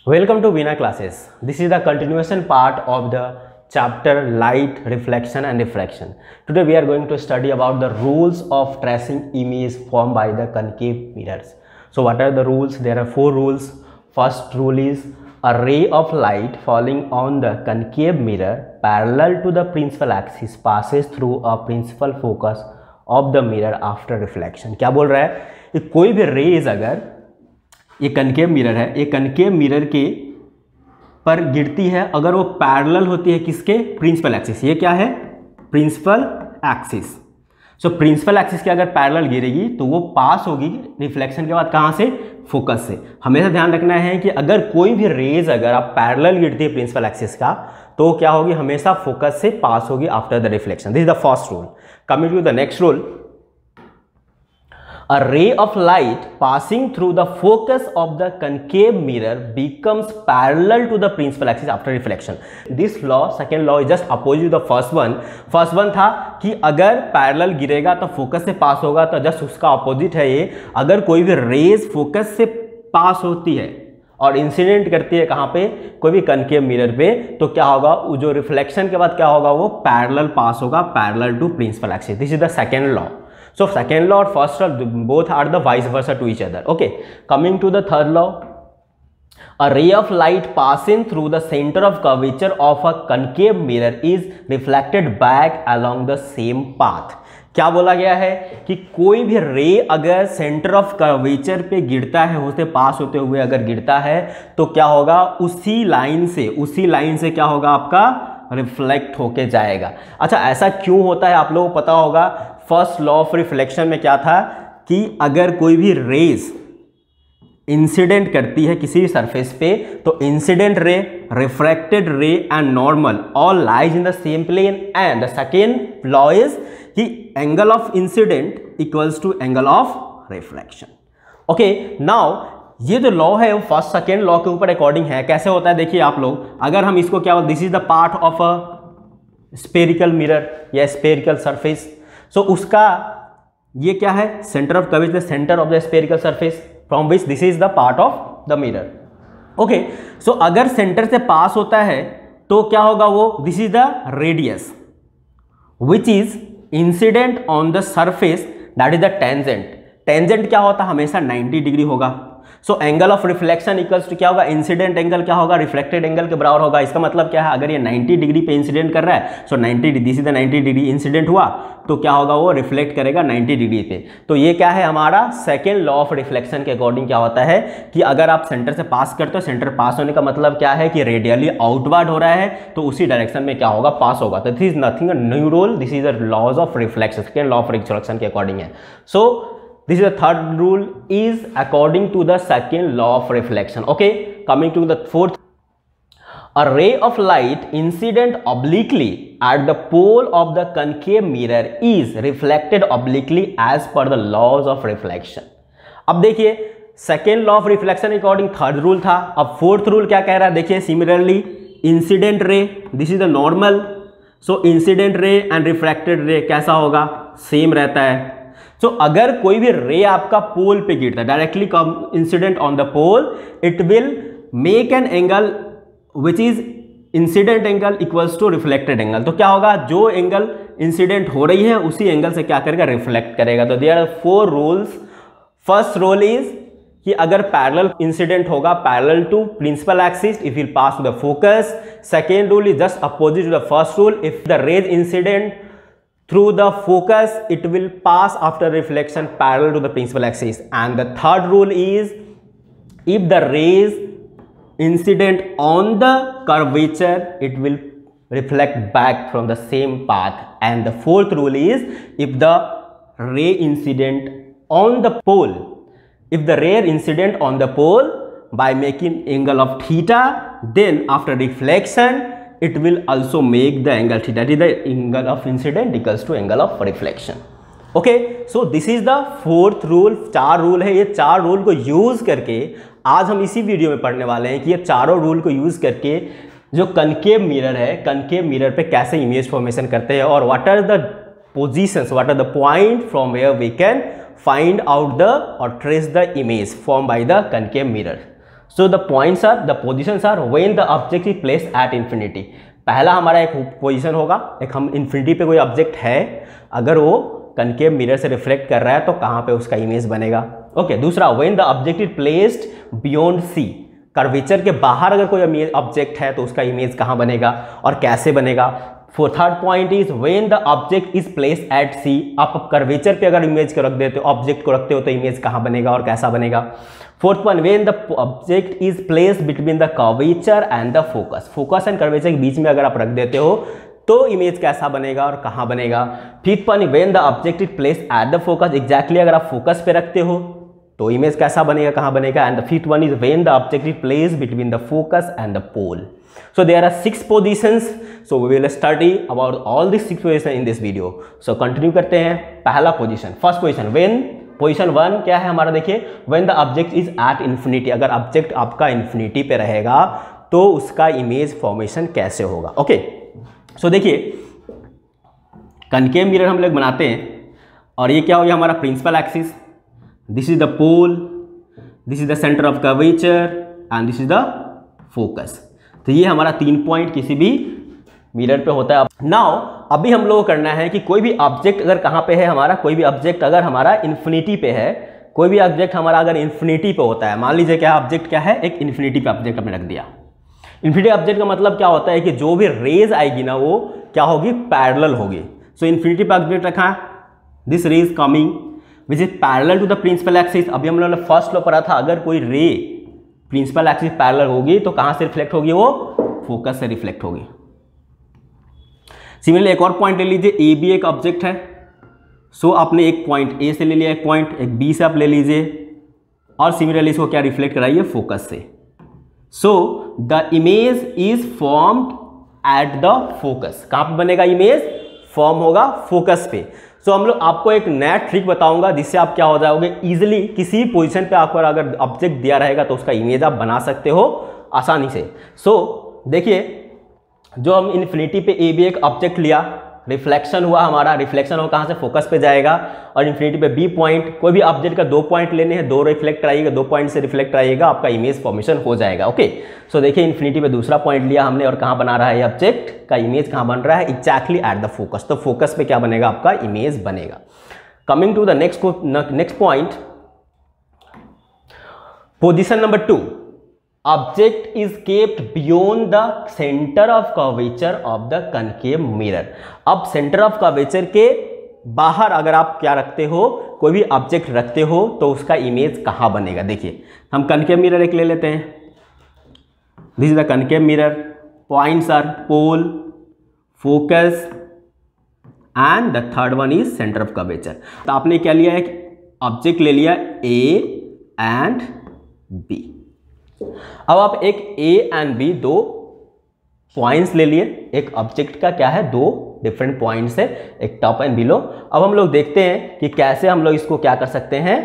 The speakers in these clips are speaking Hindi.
Welcome to Veena classes. This is the continuation part of the chapter light, reflection and refraction. Today we are going to study about the rules of tracing image formed by the concave mirrors. So what are the rules? There are 4 rules. First rule is a ray of light falling on the concave mirror parallel to the principal axis passes through a principal focus of the mirror after reflection. क्या बोल रहा है कि कोई भी रेज अगर ये कनकेव मिरर है, ये कनकेव मिरर के पर गिरती है अगर वो पैरेलल होती है किसके? Principal axis. ये क्या है? Principal axis. So principal axis के अगर पैरेलल गिरेगी तो वो पास होगी रिफ्लेक्शन के बाद कहाँ से? फोकस से। हमेशा ध्यान रखना है कि अगर कोई भी रेज अगर आप पैरेलल गिरती है प्रिंसिपल एक्सिस का तो क्या होगी? हमेशा फोकस से पास होगी after the reflection. This is the first rule. Coming to the next rule, a ray of light passing through the focus of the concave mirror becomes parallel to the principal axis after reflection. This law, second law, is just opposite to the first one. First one था कि अगर पैरेलल गिरेगा तो फोकस से पास होगा, तो जस्ट उसका अपोजिट है ये। अगर कोई भी रेज फोकस से पास होती है और इंसिडेंट करती है कहाँ पे? कोई भी कनकेव मिरर पे, तो क्या होगा? जो रिफ्लेक्शन के बाद क्या होगा? वो पैरेलल पास होगा, parallel to principal axis. This is the second law. So second law or first law, both are the vice versa to each other. Okay, coming to the third law, a ray of light passing through the center of curvature of a concave mirror is reflected back along the same path. क्या बोला गया है कि कोई भी रे अगर सेंटर ऑफ कर्वेचर पे गिरता है, होते पास होते हुए अगर गिरता है तो क्या होगा? उसी लाइन से क्या होगा? आपका रिफ्लेक्ट होके जाएगा। अच्छा, ऐसा क्यों होता है आप लोगों को पता होगा। फर्स्ट लॉ ऑफ रिफ्लेक्शन में क्या था कि अगर कोई भी रेज इंसिडेंट करती है किसी सरफेस पे तो incident ray, refracted ray and normal all lies in the same plane, and the second law is कि angle of incidence equals to angle of refraction. Okay, now ये जो लॉ है वो फर्स्ट सेकेंड लॉ के ऊपर अकॉर्डिंग है। कैसे होता है देखिए आप लोग, अगर हम इसको क्या बोलते, this is the part of a spherical mirror या स्फेरिकल सरफेस। सो उसका ये क्या है? Centre of curvature, centre of the spherical surface from which this is the part of the mirror. Okay, so अगर सेंटर से पास होता है तो क्या होगा? वो this is the radius which is incident on the surface, that is the tangent. Tangent क्या होता है? हमेशा 90 डिग्री होगा। So angle of reflection equals to क्या होगा? इंसिडेंट एंगल क्या होगा? रिफ्लेक्टेड एंगल के बराबर होगा। इसका मतलब क्या है? अगर ये 90 डिग्री पे इंसिडेंट कर रहा है, सो 90 this is the 90 degree incident हुआ तो क्या होगा? वो रिफ्लेक्ट करेगा 90 डिग्री पे। तो ये क्या है? हमारा सेकेंड लॉ ऑफ रिफ्लेक्शन के अकॉर्डिंग क्या होता है कि अगर आप सेंटर से पास करते हो, सेंटर पास होने का मतलब क्या है कि रेडियली आउटवर्ड हो रहा है, तो उसी डायरेक्शन में क्या होगा? पास होगा। तो this is nothing a new rule, this is a laws of reflection, second law of reflection के अकॉर्डिंग है। So this is the third rule is according to the second law of reflection. Okay, coming to the fourth, a ray of light incident obliquely at the pole of the concave mirror is reflected obliquely as per the laws of reflection. अब देखिए second law of reflection according third rule था, अब fourth rule क्या कह रहा है? देखिए similarly incident ray, this is the normal, so incident ray and refracted ray कैसा होगा? सेम रहता है। सो अगर कोई भी रे आपका पोल पे गिरता है, directly incident on the pole, it will make an angle which is incident angle equals to reflected angle. तो क्या होगा? जो एंगल इंसिडेंट हो रही है उसी एंगल से क्या करेगा? रिफ्लेक्ट करेगा। तो there are 4 rules. First rule is कि अगर पैरेलल इंसिडेंट होगा parallel to principal axis, if will pass to the focus. Second rule is just opposite to the first rule, if the rays incident through the focus it will pass after reflection parallel to the principal axis. And the third rule is if the rays incident on the curvature it will reflect back from the same path. And the fourth rule is if the ray incident on the pole, if the ray incident on the pole by making angle of theta, then after reflection it will also make the angle theta, that is the angle of incident equals to angle of reflection. Okay, so this is the fourth rule. 4 rule है। ये 4 रूल को यूज करके आज हम इसी वीडियो में पढ़ने वाले हैं कि ये चारों रूल को यूज करके जो कनकेव मिरर है, कनकेव मिरर पे कैसे इमेज फॉर्मेशन करते हैं और what are the positions, what are the point from where we can find out the और trace the image form by the concave mirror. So the points are, the positions are when the object is place at infinity. पहला हमारा एक पोजीशन होगा, एक हम इन्फिनिटी पे कोई ऑब्जेक्ट है, अगर वो कनकेव मिरर से रिफ्लेक्ट कर रहा है तो कहाँ पे उसका इमेज बनेगा। ओके, दूसरा when the object is placed beyond C, curvature के बाहर अगर कोई ऑब्जेक्ट है तो उसका इमेज कहाँ बनेगा और कैसे बनेगा। Third point is when the object is place at C, आप कर्वेचर पे अगर इमेज को रख देते हो, ऑब्जेक्ट को रखते हो तो इमेज कहाँ बनेगा और कैसा बनेगा। Fourth one, when the object is place between the curvature and the focus, focus and curvature के बीच में अगर आप रख देते हो तो इमेज कैसा बनेगा और कहाँ बनेगा। Fifth one, when the object is place at the focus, exactly अगर आप फोकस पे रखते हो तो इमेज कैसा बनेगा, कहाँ बनेगा। And the fifth one is when the object is place between the focus and the pole. So there are 6 positions, so we will study about all these 6 positions in this video. So continue करते हैं। पहला position, first position, when, position 1 क्या है हमारा, देखिए when the object is at infinity, अगर ऑब्जेक्ट आपका इन्फिनिटी पे रहेगा तो उसका इमेज फॉर्मेशन कैसे होगा। ओके, सो देखिए कनकेव मिरर हम लोग बनाते हैं और ये क्या हो गया हमारा principal axis, this is the pole, this is the centre of curvature and this is the focus. तो ये हमारा 3 पॉइंट किसी भी मिरर पे होता है। नाउ अभी हम लोग को करना है कि कोई भी ऑब्जेक्ट अगर कहाँ पे है हमारा, कोई भी ऑब्जेक्ट अगर हमारा इन्फिनिटी पे है, कोई भी ऑब्जेक्ट हमारा अगर इन्फिनिटी पे होता है, मान लीजिए क्या ऑब्जेक्ट क्या है, एक इन्फिनिटी पे ऑब्जेक्ट हमने रख दिया। इन्फिनिटी ऑब्जेक्ट का मतलब क्या होता है कि जो भी रेज आएगी ना वो क्या होगी, पैरेलल होगी। सो इन्फिनिटी पे ऑब्जेक्ट रखा, this ray is coming which is parallel to the principal axis. अभी हम लोगों ने फर्स्ट लॉ पढ़ा था, अगर कोई रे प्रिंसिपल एक्सिस पैरेलल होगी तो कहां से रिफ्लेक्ट होगी, वो फोकस से रिफ्लेक्ट होगी। सिमिलरली एक और पॉइंट ले लीजिए, ए भी एक ऑब्जेक्ट है, सो आपने एक पॉइंट ए से ले लिया, एक पॉइंट एक बी से आप ले लीजिए और सिमिलरली इसको क्या रिफ्लेक्ट कराइए, फोकस से। सो the image is formed at the focus, कहां पे बनेगा इमेज, फॉर्म होगा फोकस पे। सो हम लोग आपको एक नया ट्रिक बताऊंगा जिससे आप क्या हो जाओगे, इजीली किसी पोजीशन पे आपको अगर ऑब्जेक्ट दिया रहेगा तो उसका इमेज आप बना सकते हो आसानी से। सो देखिए जो हम इन्फिनिटी पे ए भी एक ऑब्जेक्ट लिया, रिफ्लेक्शन हुआ हमारा, रिफ्लेक्शन हो कहाँ से, फोकस पे जाएगा। और इन्फिनिटी पे बी पॉइंट, कोई भी ऑब्जेक्ट का 2 पॉइंट लेने हैं, 2 रिफ्लेक्ट आइएगा, 2 पॉइंट से रिफ्लेक्ट आइएगा, आपका इमेज फॉर्मेशन हो जाएगा। ओके, सो देखिए इन्फिनिटी पे दूसरा पॉइंट लिया हमने और कहाँ बना रहा है, ऑब्जेक्ट का इमेज कहाँ बन रहा है, एग्जैक्टली एट द फोकस। तो फोकस पे क्या बनेगा, आपका इमेज बनेगा। Coming to the next point, position number 2, object is kept beyond the centre of curvature of the concave mirror. अब सेंटर ऑफ कर्वेचर के बाहर अगर आप क्या रखते हो, कोई भी ऑब्जेक्ट रखते हो तो उसका इमेज कहां बनेगा। देखिए हम कनकेव मिरर एक ले लेते हैं, this is the concave mirror, points are pole, focus and the third one is centre of curvature. तो आपने क्या लिया, एक ऑब्जेक्ट ले लिया ए एंड बी। अब आप एक ए एंड बी 2 पॉइंट्स ले लिए, एक ऑब्जेक्ट का क्या है 2 डिफरेंट पॉइंट्स है, एक टॉप एंड बिलो। अब हम लोग देखते हैं कि कैसे हम लोग इसको क्या कर सकते हैं,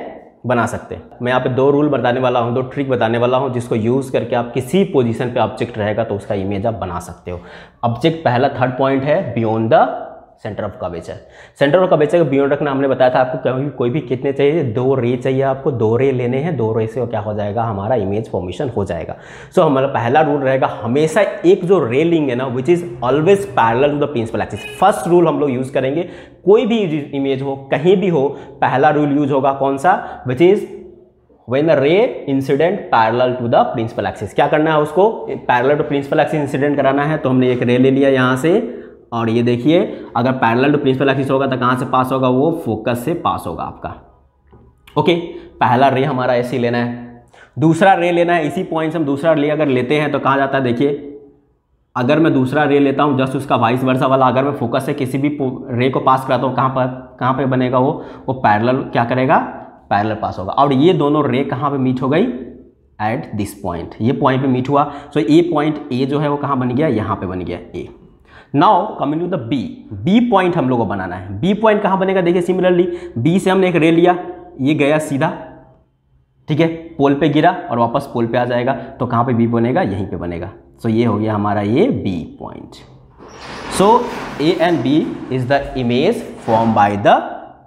बना सकते हैं। मैं यहाँ पे 2 रूल बताने वाला हूँ, 2 ट्रिक बताने वाला हूँ जिसको यूज़ करके आप किसी पोजीशन पे ऑब्जेक्ट रहेगा तो उसका इमेज आप बना सकते हो। ऑब्जेक्ट पहला थर्ड पॉइंट है beyond the centre of curvature. Centre of curvature का बियॉन्ड रखना हमने बताया था आपको, कोई भी कितने चाहिए, 2 रे चाहिए आपको, 2 रे लेने हैं, 2 रे से क्या हो जाएगा, हमारा इमेज फॉर्मेशन हो जाएगा। सो हमारा पहला रूल रहेगा, हमेशा एक जो रे लेंगे ना which is always parallel to the principal axis. First rule हम लोग यूज करेंगे, कोई भी इमेज हो कहीं भी हो, पहला रूल यूज होगा कौन सा, which is when the ray incident parallel to the principal axis। क्या करना है उसको, parallel to principal axis incident कराना है। तो हमने एक रे ले लिया यहाँ से और ये देखिए अगर पैरेलल टू प्रिंसिपल एक्सिस होगा तो कहाँ से पास होगा, वो फोकस से पास होगा आपका। ओके, पहला रे हमारा ऐसे ही लेना है, दूसरा रे लेना है, इसी पॉइंट से हम दूसरा रे अगर लेते हैं तो कहाँ जाता है, देखिए अगर मैं दूसरा रे लेता हूँ जस्ट उसका वाइस वर्सा वाला, अगर मैं फोकस से किसी भी रे को पास कराता हूँ कहाँ पे बनेगा, वो पैरेलल क्या करेगा, पैरेलल पास होगा। और ये दोनों रे कहाँ पे मीट हो गई, एट दिस पॉइंट, ये पॉइंट पे मीट हुआ। सो ए पॉइंट ए जो है वो कहाँ बन गया, यहाँ पे बन गया A. Now coming to the B, B point हम लोग को बनाना है। बी पॉइंट कहाँ बनेगा, देखिए सिमिलरली बी से हमने एक रे लिया, ये गया सीधा, ठीक है, पोल पे गिरा और वापस पोल पे आ जाएगा, तो कहाँ पे बी बनेगा, यहीं पे बनेगा। सो ये हो गया हमारा ये B point. So A and B is the image form by the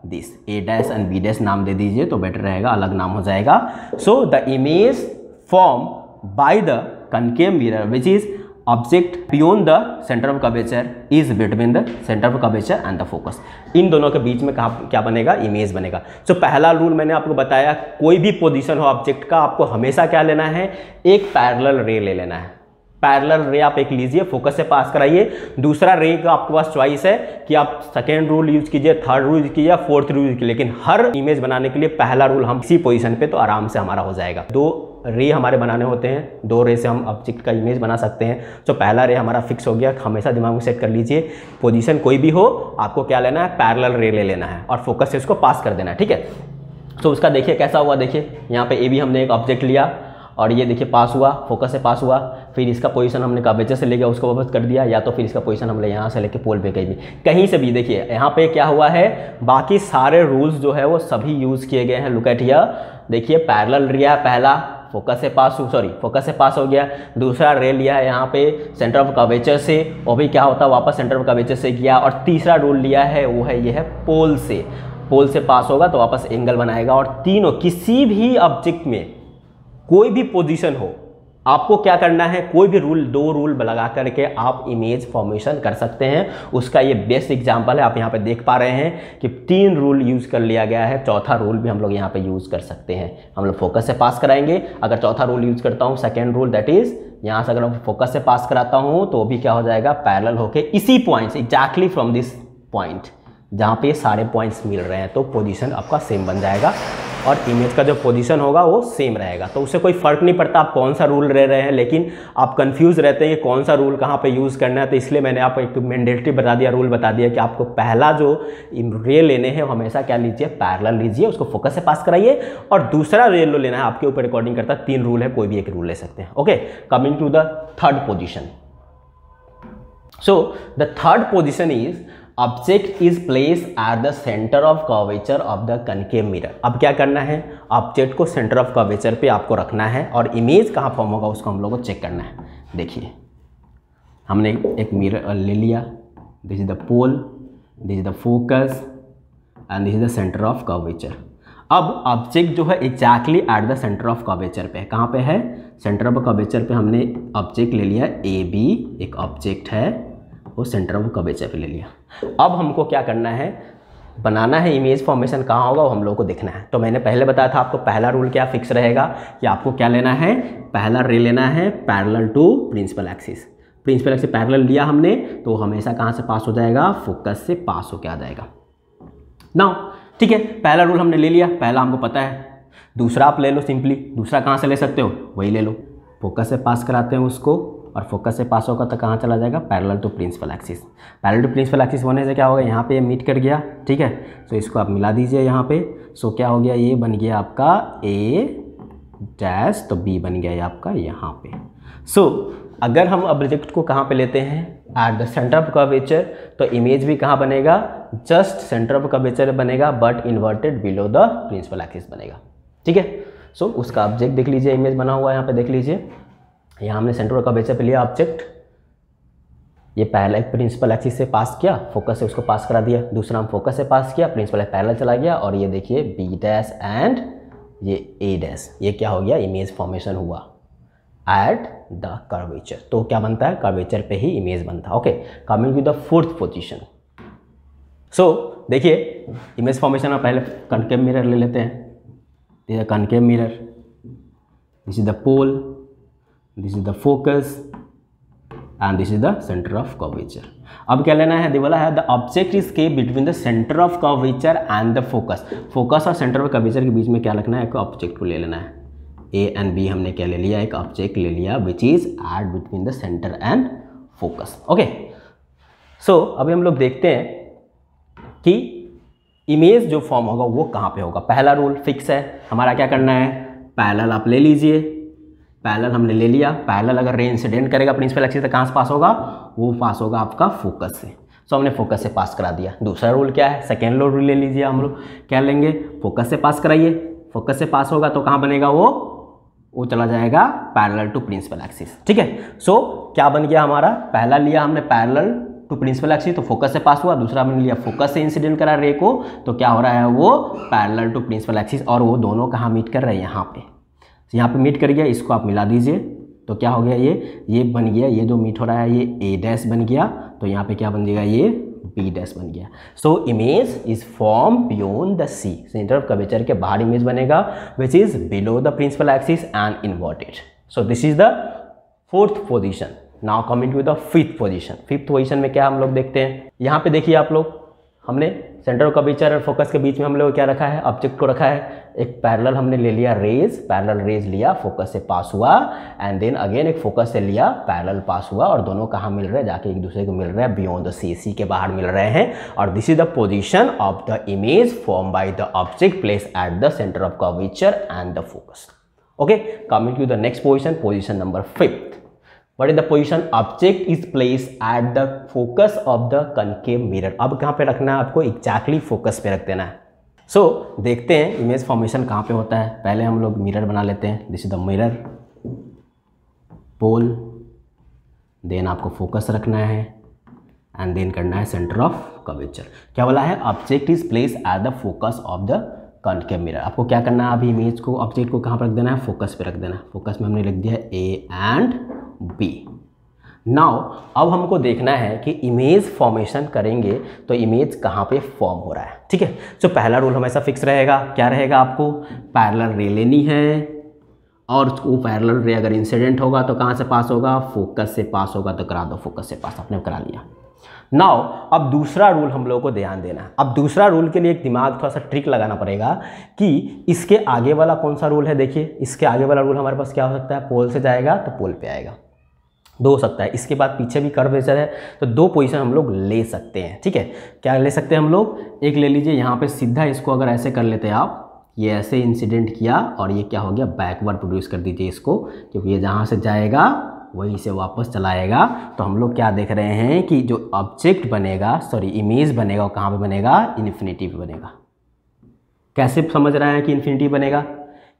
this, A dash and B dash नाम दे दीजिए तो बेटर रहेगा, अलग नाम हो जाएगा। So the image form by the concave mirror which is object beyond the centre of curvature is between the centre of curvature and the focus. इन दोनों के बीच में क्या बनेगा, इमेज बनेगा। सो पहला रूल मैंने आपको बताया, कोई भी पोजीशन हो ऑब्जेक्ट का, आपको हमेशा क्या लेना है, एक पैरेलल रे ले लेना है। पैरेलल रे आप एक लीजिए, फोकस से पास कराइए। दूसरा रे का आपके पास चॉइस है कि आप सेकेंड रूल यूज कीजिए, थर्ड रूल यूज कीजिए या फोर्थ रूल यूज कीजिए, लेकिन हर इमेज बनाने के लिए पहला रूल हम इसी पोजीशन पे तो आराम से हमारा हो जाएगा। 2 रे हमारे बनाने होते हैं, 2 रे से हम ऑब्जेक्ट का इमेज बना सकते हैं। तो पहला रे हमारा फिक्स हो गया, हमेशा दिमाग में सेट कर लीजिए। पोजीशन कोई भी हो, आपको क्या लेना है, पैरेलल रे ले लेना है और फोकस से उसको पास कर देना है, ठीक है। तो उसका देखिए कैसा हुआ, देखिए यहाँ पे ए भी हमने एक ऑब्जेक्ट लिया और ये देखिए पास हुआ, फोकस से पास हुआ। फिर इसका पोजीशन हमने कर्वेचर से ले गया, उसको वापस कर दिया, या तो फिर इसका पोजीशन हमने यहाँ से लेके पोल पे कहीं से भी। देखिए यहाँ पे क्या हुआ है, बाकी सारे रूल्स जो है वो सभी यूज़ किए गए हैं। लुक एट हियर, देखिए पैरेलल लिया पहला, फोकस से पास हो गया। दूसरा रे लिया है यहाँ पे सेंटर ऑफ कर्वेचर से, वो भी क्या होता है, वापस सेंटर ऑफ कर्वेचर से गया। और तीसरा रूल लिया है वो है, ये है पोल से पास होगा तो वापस एंगल बनाएगा। और तीनों, किसी भी ऑब्जेक्ट में कोई भी पोजीशन हो, आपको क्या करना है, कोई भी रूल, 2 रूल लगा करके आप इमेज फॉर्मेशन कर सकते हैं। उसका ये बेस्ट एग्जांपल है, आप यहाँ पे देख पा रहे हैं कि 3 रूल यूज कर लिया गया है। चौथा रूल भी हम लोग यहाँ पे यूज कर सकते हैं। हम लोग फोकस से पास कराएंगे। अगर चौथा रूल यूज करता हूँ, सेकेंड रूल, दैट इज यहाँ से अगर मैं फोकस से पास कराता हूँ तो भी क्या हो जाएगा, पैरेलल होके इसी point, exactly from this point जहाँ पे सारे पॉइंट्स मिल रहे हैं, तो पोजीशन आपका सेम बन जाएगा और इमेज का जो पोजीशन होगा वो सेम रहेगा। तो उससे कोई फर्क नहीं पड़ता आप कौन सा रूल ले रहे हैं, लेकिन आप कंफ्यूज रहते हैं कि कौन सा रूल कहाँ पे यूज़ करना है। तो इसलिए मैंने आपको एक मैंडेटरी बता दिया, रूल बता दिया कि आपको पहला जो रे लेने हैं हमेशा क्या लीजिए, पैरेलल लीजिए, उसको फोकस से पास कराइए। और दूसरा रे लो लेना है, आपके ऊपर अकॉर्डिंग करता है। 3 रूल है, कोई भी एक रूल ले सकते हैं। Okay, coming to the third position. So the third position is object is place at the centre of curvature of the concave mirror. अब क्या करना है, ऑब्जेक्ट को सेंटर ऑफ कर्वेचर पे आपको रखना है और इमेज कहाँ फॉर्म होगा उसको हम लोग को चेक करना है। देखिए हमने एक मिरर ले लिया, this is the pole, this is the focus and this is the centre of curvature. अब ऑब्जेक्ट जो है exactly at the centre of curvature पे, कहाँ पे है, सेंटर ऑफ कर्वेचर पे हमने ऑब्जेक्ट ले लिया ए बी, एक ऑब्जेक्ट है वो सेंटर ऑफ कर्वेचर पे ले लिया। अब हमको क्या करना है, बनाना है इमेज फॉर्मेशन कहाँ होगा वो हम लोग को देखना है। तो मैंने पहले बताया था आपको पहला रूल क्या फिक्स रहेगा कि आपको क्या लेना है, पहला रे लेना है parallel to principal axis. Principal axis parallel लिया हमने तो हमेशा कहाँ से पास हो जाएगा, फोकस से पास होके आ जाएगा। नाउ ठीक है, पहला रूल हमने ले लिया, पहला हमको पता है। दूसरा आप ले लो सिंपली, दूसरा कहाँ से ले सकते हो, वही ले लो, फोकस से पास कराते हैं उसको और फोकस से पास होगा तो कहाँ चला जाएगा, parallel to principal axis. Parallel to principal axis होने से क्या होगा, यहाँ पे मीट कर गया, ठीक है। सो इसको आप मिला दीजिए यहाँ पे। सो क्या हो गया, ये बन गया आपका ए डैश, तो बी बन गया ये आपका यहाँ पे। सो अगर हम ऑब्जेक्ट को कहाँ पे लेते हैं, at the centre of curvature, तो इमेज भी कहाँ बनेगा, जस्ट सेंटर ऑफ कर्वेचर बनेगा but inverted below the principal axis बनेगा, ठीक है। सो उसका ऑब्जेक्ट देख लीजिए, इमेज बना हुआ है यहाँ पे देख लीजिए। यहाँ हमने सेंटर ऑफ कर्वेचर पे लिया ऑब्जेक्ट, ये पहला एक प्रिंसिपल एक्सिस से पास किया, फोकस से उसको पास करा दिया। दूसरा हम फोकस से पास किया, प्रिंसिपल पैरेलल चला गया और ये देखिए बी डैश एंड ये ए डैश, ये क्या हो गया, इमेज फॉर्मेशन हुआ एट द कर्वेचर। तो क्या बनता है, कर्वेचर पे ही इमेज बनता है। Okay, coming to the fourth position. So देखिए इमेज फॉर्मेशन में पहले कनकेव मिरर ले लेते हैं। This is concave mirror, this is the pole, this is the focus and this is the centre of curvature. अब क्या लेना है, बोला है the object is kept between the centre of curvature and the focus. Focus और सेंटर ऑफ कर्वेचर के बीच में क्या रखना है, एक ऑब्जेक्ट को ले लेना है। ए एंड बी हमने क्या ले लिया, एक ऑब्जेक्ट ले लिया which is at between the centre and focus. Okay, so अभी हम लोग देखते हैं कि इमेज जो फॉर्म होगा वो कहाँ पे होगा। पहला रूल फिक्स है, हमारा क्या करना है, पैरेलल आप ले लीजिए, पैरेलल हमने ले लिया। पैरेलल अगर रे इंसिडेंट करेगा प्रिंसिपल एक्सिस तो कहाँ से पास होगा, वो पास होगा आपका फोकस से। सो हमने फोकस से पास करा दिया। दूसरा रूल क्या है, सेकेंड रूल ले लीजिए, हम लोग क्या लेंगे, फोकस से पास कराइए। फोकस से पास होगा तो कहाँ बनेगा, वो चला जाएगा पैरेलल टू प्रिंसिपल एक्सिस, ठीक है। सो क्या बन गया हमारा, पहला लिया हमने पैरेलल टू प्रिंसिपल एक्सिस तो फोकस से पास हुआ, दूसरा हमने लिया फोकस से इंसिडेंट करा रे को तो क्या हो रहा है, वो पैरेलल टू प्रिंसिपल एक्सिस। और वो दोनों कहाँ मीट कर रहे हैं, यहाँ पे मीट कर गया। इसको आप मिला दीजिए, तो क्या हो गया, ये बन गया, ये जो मीट हो रहा है ये ए डैश बन गया, तो यहाँ पे क्या बन जाएगा, ये बी डैश बन गया। So image is form beyond the C, centre of curvature के बाहर इमेज बनेगा which is below the principal axis and inverted. So this is the fourth position. Now coming to the fifth position. Fifth position में क्या हम लोग देखते हैं, यहाँ पे देखिए आप लोग, हमने सेंटर ऑफ कर्वेचर और फोकस के बीच में हम लोग क्या रखा है, ऑब्जेक्ट को रखा है। एक पैरेलल हमने ले लिया रेज, पैरेलल रेज लिया, फोकस से पास हुआ, एंड देन अगेन एक फोकस से लिया, पैरेलल पास हुआ, और दोनों कहाँ मिल रहे हैं, जाके एक दूसरे को मिल रहे हैं बियॉन्ड द सी के बाहर मिल रहे हैं। और this is the position of the image form by the object place at the centre of curvature and the focus. Okay, coming to the next position, position number 5th। What is the position? Object is placed at the focus of the concave mirror। अब कहाँ पे रखना है आपको, exactly focus पे रख देना है। So देखते हैं इमेज फॉर्मेशन कहाँ पे होता है। पहले हम लोग मिरर बना लेते हैं। This is the mirror, pole, then आपको फोकस रखना है, एंड देन करना है सेंटर ऑफ कर्वेचर। क्या बोला है, object is place at the focus of the concave mirror. आपको क्या करना है, अभी इमेज को, ऑब्जेक्ट को कहाँ पर रख देना है, फोकस पे रख देना है। फोकस में हमने लिख दिया है ए एंड बी। नाउ अब हमको देखना है कि इमेज फॉर्मेशन करेंगे तो इमेज कहाँ पे फॉर्म हो रहा है। ठीक है, तो पहला रूल हमेशा फिक्स रहेगा, क्या रहेगा, आपको पैरेलल रे लेनी है, और वो पैरेलल रे अगर इंसिडेंट होगा तो कहाँ से पास होगा, फोकस से पास होगा, तो करा दो फोकस से पास, आपने करा लिया। नाउ अब दूसरा रूल हम लोगों को ध्यान देना है। अब दूसरा रूल के लिए एक दिमाग थोड़ा सा ट्रिक लगाना पड़ेगा कि इसके आगे वाला कौन सा रूल है। देखिए इसके आगे वाला रूल हमारे पास क्या हो सकता है, पोल से जाएगा तो पोल पे आएगा, दो हो सकता है। इसके बाद पीछे भी कर्वेचर है, तो दो पोजीशन हम लोग ले सकते हैं। ठीक है, क्या ले सकते हैं हम लोग, एक ले लीजिए यहाँ पे सीधा, इसको अगर ऐसे कर लेते हैं आप, ये ऐसे इंसिडेंट किया और ये क्या हो गया, बैकवर्ड प्रोड्यूस कर दीजिए इसको, क्योंकि ये जहाँ से जाएगा वहीं से वापस चलाएगा। तो हम लोग क्या देख रहे हैं कि जो ऑब्जेक्ट बनेगा, सॉरी इमेज बनेगा, वो कहाँ पे बनेगा, इन्फिनिटी पे बनेगा। कैसे समझ रहे हैं कि इन्फिनिटी बनेगा,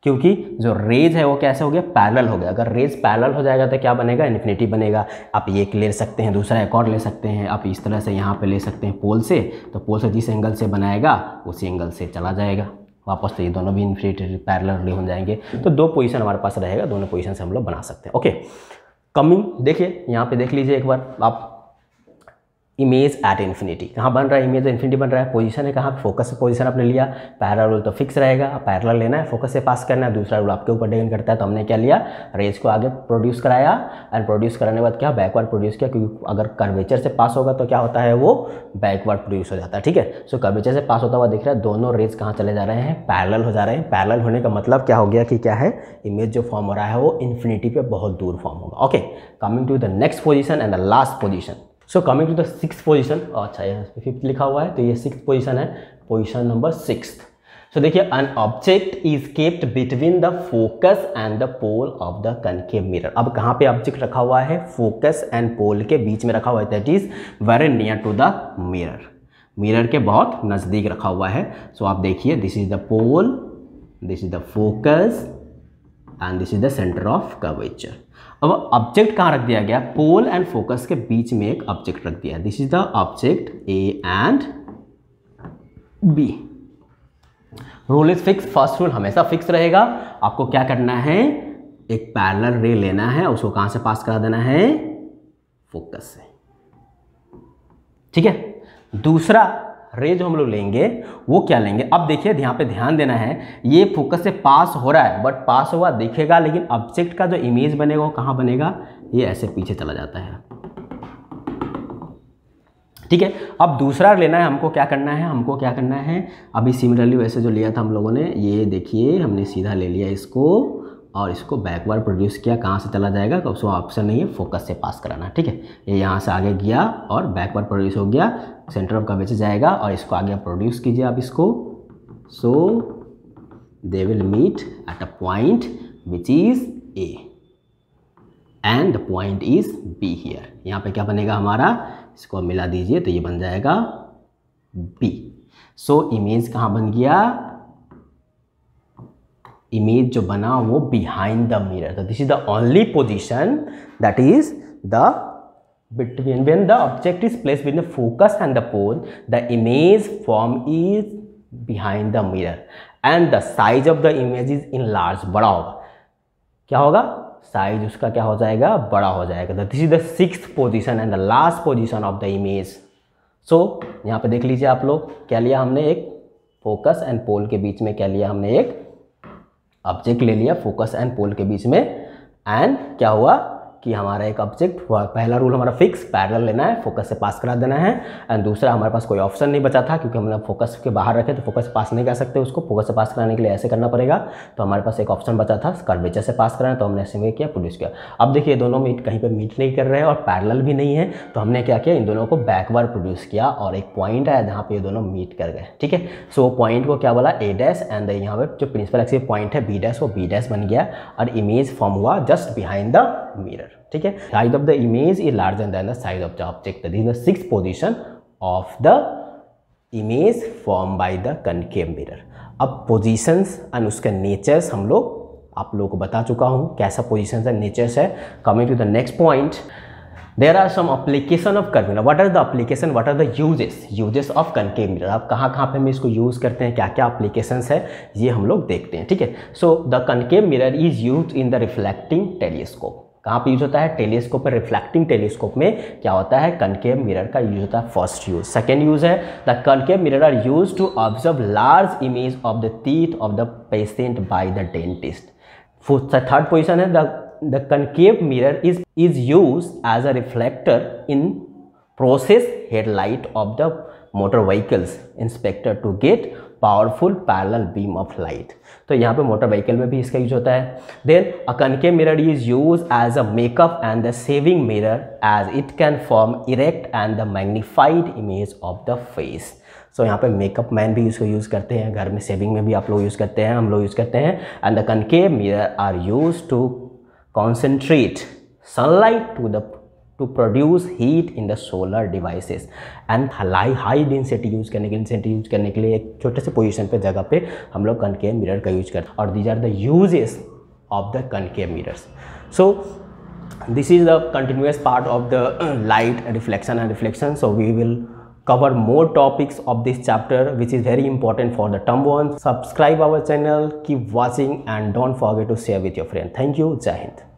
क्योंकि जो रेज है वो कैसे हो गया, पैरेलल हो गया। अगर रेज पैरेलल हो जाएगा तो क्या बनेगा, इन्फिनिटी बनेगा। आप एक ले सकते हैं, दूसरा एक और ले सकते हैं, आप इस तरह से यहाँ पे ले सकते हैं पोल से, तो पोल से जिस एंगल से बनाएगा उसी एंगल से चला जाएगा वापस, तो ये दोनों भी इन्फिनिटी पैरेलल हो जाएंगे। तो दो पोजीशन हमारे पास रहेगा, दोनों पोजीशन से हम लोग बना सकते हैं। ओके, कमिंग, देखिए यहाँ पे देख लीजिए एक बार आप, इमेज एट इन्फिनिटी कहाँ बन रहा है, इमेज इन्फिनिटी बन रहा है। पोजीशन है कहाँ, फोकस से पोजीशन आपने लिया, पैरेलल रूल तो फिक्स रहेगा, पैरेलल लेना है, फोकस से पास करना है। दूसरा रूल आपके ऊपर डिपेंड करता है, तो हमने क्या लिया, रेज को आगे प्रोड्यूस कराया, एंड प्रोड्यूस कराने के बाद क्या, बैकवर्ड प्रोड्यूस किया, क्योंकि अगर कर्वेचर से पास होगा तो क्या होता है, वो बैकवर्ड प्रोड्यूस हो जाता है। ठीक है, सो कर्वेचर से पास होता हुआ दिख रहा है, दोनों रेज कहाँ चले जा रहे हैं, पैरेलल हो जा रहे हैं। पैरेलल होने का मतलब क्या हो गया कि क्या है, इमेज जो फॉर्म हो रहा है वो इन्फिनिटी पे बहुत दूर फॉर्म होगा। Okay, coming to the next position and the last position. So coming to the 6th position, अच्छा यहाँ पे 5th लिखा हुआ है, तो ये 6th पोजीशन है, पोजीशन नंबर 6th। सो देखिए, an object is kept between the focus and the pole of the concave mirror. अब कहाँ पे ऑब्जेक्ट रखा हुआ है, फोकस एंड पोल के बीच में रखा हुआ है, that is very near to the mirror, mirror के बहुत नज़दीक रखा हुआ है। सो आप देखिए, this is the pole, this is the focus and this is the centre of curvature. अब ऑब्जेक्ट कहाँ रख दिया गया, पोल एंड फोकस के बीच में एक ऑब्जेक्ट रख दिया, this is the object A and B. Rule is fix, first rule हमेशा फिक्स रहेगा। आपको क्या करना है, एक पैरेलल रे लेना है, उसको कहाँ से पास करा देना है, फोकस से। ठीक है, दूसरा रे जो हम लोग लेंगे वो क्या लेंगे, अब देखिए यहाँ पे ध्यान देना है, ये फोकस से पास हो रहा है, बट पास हुआ दिखेगा, लेकिन ऑब्जेक्ट का जो इमेज बनेगा वो कहाँ बनेगा, ये ऐसे पीछे चला जाता है। ठीक है, अब दूसरा लेना है, हमको क्या करना है, हमको क्या करना है, अभी सिमिलरली वैसे जो लिया था हम लोगों ने, ये देखिए हमने सीधा ले लिया इसको और इसको बैकवर्ड प्रोड्यूस किया, कहाँ से चला जाएगा, तो उसको ऑप्शन नहीं है, फोकस से पास कराना। ठीक है, ये यहाँ से आगे गया और बैकवर्ड प्रोड्यूस हो गया, सेंटर ऑफ कर्वेचर जाएगा और इसको आगे प्रोड्यूस कीजिए आप इसको। So they will meet at a point which is A and the point is B here. यहाँ पे क्या बनेगा हमारा, इसको मिला दीजिए तो ये बन जाएगा बी। सो इमेज कहाँ बन गया, इमेज जो बना वो बिहाइंड द मिरर। तो this is the only position that is the between when the object is placed between the focus and the pole, the image form is behind the mirror and the size of the image is enlarged, बड़ा होगा। क्या होगा, साइज उसका क्या हो जाएगा, बड़ा हो जाएगा। This is the 6th position and the last position of the image. So यहाँ पे देख लीजिए आप लोग, क्या लिया हमने, एक फोकस एंड पोल के बीच में क्या लिया हमने, एक ऑब्जेक्ट ले लिया फोकस एंड पोल के बीच में, एंड क्या हुआ कि हमारा एक ऑब्जेक्ट हुआ। पहला रूल हमारा फिक्स, पैरेलल लेना है, फोकस से पास करा देना है। एंड दूसरा हमारे पास कोई ऑप्शन नहीं बचा था क्योंकि हमने फोकस के बाहर रखे तो फोकस से पास नहीं कर सकते, उसको फोकस से पास कराने के लिए ऐसे करना पड़ेगा। तो हमारे पास एक ऑप्शन बचा था कर्वेचर से पास कराना, तो हमने ऐसे में किया, प्रोड्यूस किया। अब देखिए दोनों मीट कहीं पर मीट नहीं कर रहे हैं और पैरेलल भी नहीं है, तो हमने क्या किया, इन दोनों को बैकवर्ड प्रोड्यूस किया और एक पॉइंट आया जहाँ पे ये दोनों मीट कर गए। ठीक है, सो पॉइंट को क्या बोला, ए डैश, एंड यहाँ पे जो प्रिंसिपल एक्सिस पॉइंट है बी डैश, वो बी डैश बन गया और इमेज फॉर्म हुआ जस्ट बिहाइंड द मिरर। ठीक है, size of the image is larger than the size of the object. This is the 6th position of the image form by the concave mirror. अब पोजीशंस एंड उसके नेचर्स हम लोग आप लोगों को बता चुका हूँ, कैसा पोजीशंस एंड नेचर्स है। Coming to the next point, there are some application of curve mirror. What are the application, what are the uses of concave mirror. आप कहाँ हम इसको यूज़ करते हैं, क्या क्या एप्लीकेशंस है, ये हम लोग देखते हैं। ठीक है, so the concave mirror is used in the reflecting telescope. कहाँ पे यूज होता है, टेलीस्कोप पर। रिफ्लेक्टिंग टेलीस्कोप में क्या होता है, कनकेव मिरर का यूज होता है, फर्स्ट यूज। सेकेंड यूज है, the concave mirror are use to observe large image of the teeth of the patient by the dentist. Third position है, the concave mirror is use as a reflector in process headlight of the motor vehicles inspector to get powerful parallel beam of light. तो यहाँ पे मोटर व्हीकल में भी इसका यूज होता है। Then a concave mirror is use as a makeup and the saving mirror as it can form erect and the magnified image of the face. So यहाँ पे मेकअप मैन भी इसको यूज़ करते हैं, घर में सेविंग में भी आप लोग यूज़ करते हैं, हम लोग यूज़ करते हैं। And the concave mirror are use to concentrate sunlight to produce heat in the solar devices and high density use करने के लिए एक छोटे से पोजीशन पे जगह पे हम लोग कनकेव मिरर का यूज करते हैं। और these are the uses of the concave mirrors. So this is the continuous part of the light reflection. So we will cover more topics of this chapter which is very important for the term 1. Subscribe our channel, keep watching and don't forget to share with your friend. Thank you. Jai Hind.